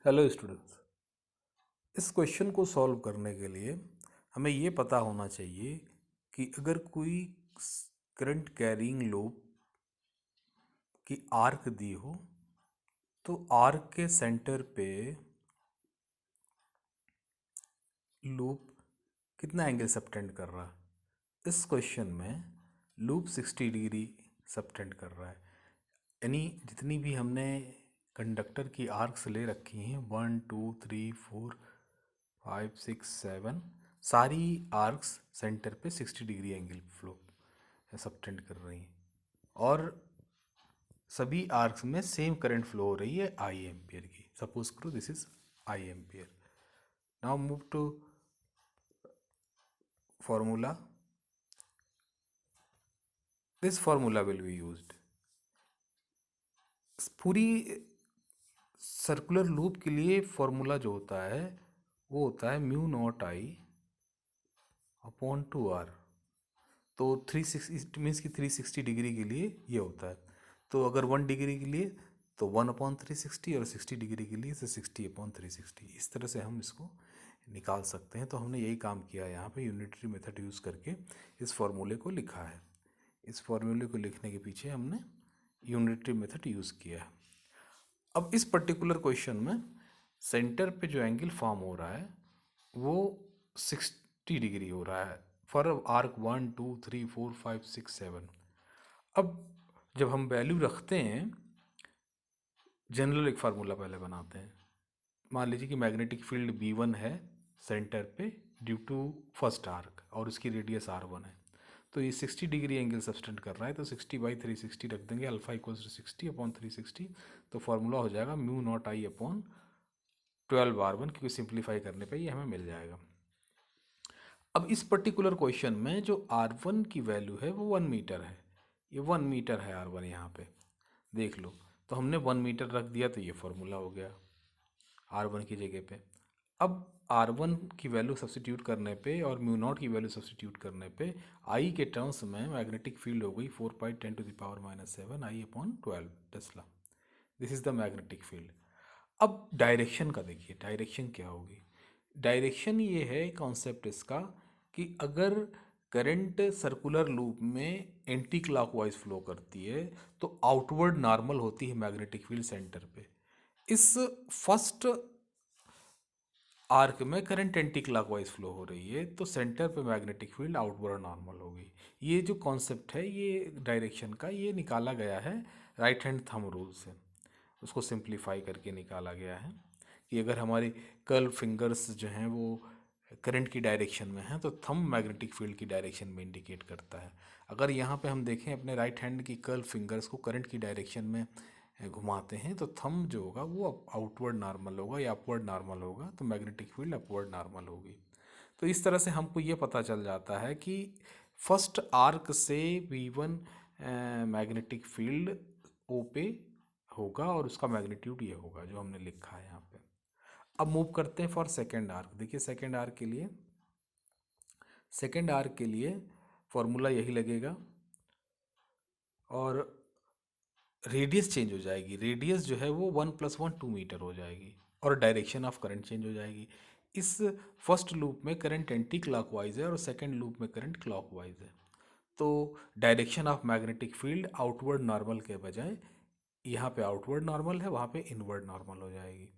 Hello students. इस question को solve करने के लिए हमें ये पता होना चाहिए कि अगर कोई करंट कैरिंग लूप की आर्क दी हो तो आर्क के सेंटर पे लूप कितना एंगल सबटेंड कर रहा है। इस क्वेश्चन में लूप 60 डिग्री सबटेंड कर रहा है, यानी जितनी भी हमने कंडक्टर की आर्क्स ले रखी हैं 1 2 3 4 5 6 7 सारी आर्क्स सेंटर पे 60 डिग्री एंगल फ्लो सबटेंड कर रही हैं और सभी आर्क्स में सेम करंट फ्लो हो रही है आई एम्पियर की। सपोज करो this is I ampere. Now move to formula. This formula will be used. पूरी सर्कुलर लूप के लिए फॉर्मूला जो होता है वो होता है mu not I upon 2r। तो 360 मीन्स कि 360 डिग्री के लिए ये होता है। तो अगर 1 डिग्री के लिए तो 1/360 और 60 डिग्री के लिए तो 60/360। इस तरह से हम इसको निकाल सकते हैं। तो हमने यही काम किया यहाँ पे, यूनिटरी मेथड यूज़ करके इस फॉर्मूले को लिखा है। इस फॉर्मूले को लिखने के पीछे हमने यूनिटरी मेथड यूज़ किया है। अब इस पर्टिकुलर क्वेश्चन में सेंटर पे जो एंगल फॉर्म हो रहा है वो 60 डिग्री हो रहा है फॉर आर्क 1 2 3 4 5 6 7। अब जब हम वैल्यू रखते हैं, जनरल एक फार्मूला पहले बनाते हैं। मान लीजिए कि मैग्नेटिक फील्ड V1 है सेंटर पे ड्यू टू फर्स्ट आर्क और उसकी रेडियस R1 है। तो ये 60 डिग्री एंगल सबटेंड कर रहा है, तो 60/360 रख देंगे, अल्फा इक्वल्स टू 60/360। तो फॉर्मूला हो जाएगा mu not I upon 12r1, क्योंकि सिंप्लीफाई करने पे ये हमें मिल जाएगा। अब इस पर्टिकुलर क्वेश्चन में जो R1 की वैल्यू है वो 1 मीटर है। ये 1 मीटर है R1 यहाँ पे, देख लो। तो हमने 1 मीटर रख दिया तो ये फॉर्मूला हो गया R1 की जगह पे। अब R1 की वैल्यू सब्सटीट्यूट करने पे और म्यू नॉट की वैल्यू सब्सटीट्यूट करने पे I के टर्म्स में मैग्नेटिक फील्ड हो गई 4π10⁻⁷ I/12 Tesla. This is the magnetic field. अब डायरेक्शन का देखिए, डायरेक्शन क्या होगी। डायरेक्शन ये है कॉन्सेप्ट इसका कि अगर करंट सर्कुलर लूप में एंटी क्लॉकवाइज फ्लो करती है तो आउटवर्ड नॉर्मल होती है मैग्नेटिक फील्ड सेंटर पे। इस फर्स्ट आर्क में करंट एंटी क्लॉकवाइज फ्लो हो रही है तो सेंटर पे मैग्नेटिक फील्ड आउटवर्ड नॉर्मल होगी। ये जो कॉन्सेप्ट है ये डायरेक्शन का, ये निकाला गया है राइट हैंड थंब रूल से। उसको सिंप्लीफाई करके निकाला गया है कि अगर हमारे कर्ल फिंगर्स जो हैं वो करंट की डायरेक्शन में हैं तो थंब मैग्नेटिक फील्ड की डायरेक्शन में इंडिकेट करता है। अगर यहाँ पे हम देखें अपने राइट हैंड की कर्ल फिंगर्स को करंट की डायरेक्शन में घुमाते हैं तो थंब जो होगा वो आउटवर्ड नॉर्मल होगा या अपवर्ड नॉर्मल होगा, तो मैग्नेटिक फील्ड अपवर्ड नॉर्मल होगी। तो इस तरह से हमको ये पता चल जाता है कि फर्स्ट आर्क से V1 मैग्नेटिक फील्ड O पे होगा और उसका मैग्नीट्यूड ये होगा जो हमने लिखा है यहाँ पे। अब मूव करते हैं फॉर सेकेंड आर्क। देखिए सेकेंड आर्क के लिए फॉर्मूला यही लगेगा और रेडियस चेंज हो जाएगी। रेडियस जो है वो 1 + 1 2 मीटर हो जाएगी और डायरेक्शन ऑफ करंट चेंज हो जाएगी। इस फर्स्ट लूप में करंट एंटी क्लॉकवाइज है और सेकेंड लूप में करंट क्लॉकवाइज है। तो direction of magnetic field outward normal के बजाय यहाँ पे आउटवर्ड नॉर्मल है, वहाँ पे इनवर्ड नॉर्मल हो जाएगी।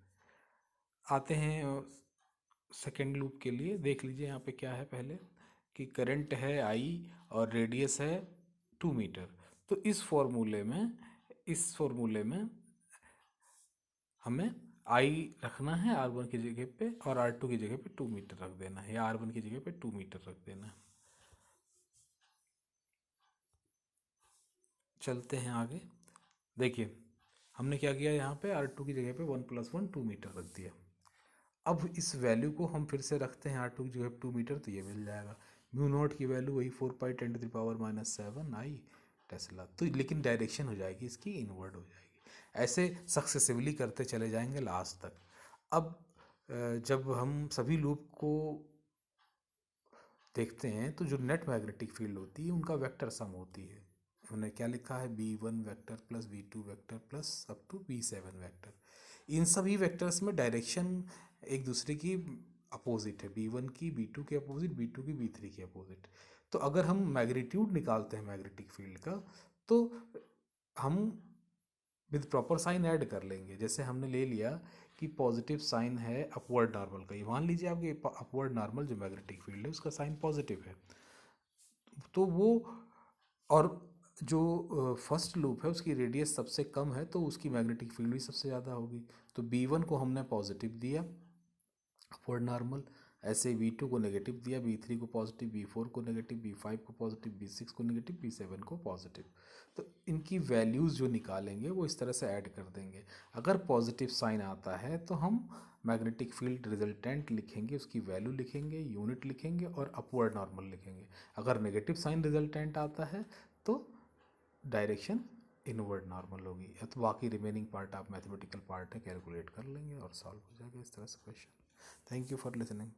आते हैं सेकेंड लूप के लिए। देख लीजिए यहाँ पे क्या है पहले कि करंट है आई और रेडियस है 2 मीटर। तो इस फॉर्मूले में हमें आई रखना है R1 की जगह पे और R2 की जगह पे 2 मीटर रख देना है, या R1 की जगह पे 2 मीटर रख देना है। चलते हैं आगे। देखिए हमने क्या किया, यहाँ पे R2 की जगह पे 1 + 1 2 मीटर रख दिया। अब इस वैल्यू को हम फिर से रखते हैं R2 की जगह 2 मीटर, तो ये मिल जाएगा। म्यू नॉट की वैल्यू वही 4π10⁻⁷ आई टेस्ला। तो लेकिन डायरेक्शन हो जाएगी इसकी इनवर्ड हो जाएगी। ऐसे सक्सेसिवली करते चले जाएंगे लास्ट तक। अब जब हम सभी लूप को देखते हैं तो जो नेट मैग्नेटिक फील्ड होती है उनका वेक्टर सम होती है। उन्होंने क्या लिखा है, V1 vector plus V2 vector plus up to V7 vector. इन सभी वेक्टर्स में डायरेक्शन एक दूसरे की अपोजिट है, b1 की b2 के अपोजिट, b2 की b3 के अपोजिट। तो अगर हम मैग्नीट्यूड निकालते हैं मैग्नेटिक फील्ड का तो हम विद प्रॉपर साइन ऐड कर लेंगे। जैसे हमने ले लिया कि पॉजिटिव साइन है अपवर्ड नॉर्मल का, ये मान लीजिए आपके अपवर्ड नॉर्मल जो मैग्नेटिक फील्ड है उसका साइन पॉजिटिव है, तो वो, और जो फर्स्ट लूप है उसकी रेडियस सबसे कम है तो उसकी मैग्नेटिक फील्ड भी सबसे ज़्यादा होगी। तो b1 को हमने पॉजिटिव दिया अपवर्ड नॉर्मल, ऐसे b2 को नेगेटिव दिया, b3 को पॉजिटिव, b4 को नेगेटिव, b5 को पॉजिटिव, b6 को नेगेटिव, b7 को पॉजिटिव। तो इनकी वैल्यूज़ जो निकालेंगे वो इस तरह से ऐड कर देंगे। अगर पॉजिटिव साइन आता है तो हम मैग्नेटिक फील्ड रिजल्टेंट लिखेंगे, उसकी वैल्यू लिखेंगे, यूनिट लिखेंगे और अपवर्ड नॉर्मल लिखेंगे। अगर नेगेटिव साइन रिजल्टेंट आता है तो डायरेक्शन इनवर्ड नॉर्मल होगी। या तो बाकी रिमेनिंग पार्ट आप मैथमेटिकल पार्ट है कैलकुलेट कर लेंगे और सॉल्व हो जाएगा इस तरह से question. Thank you for listening.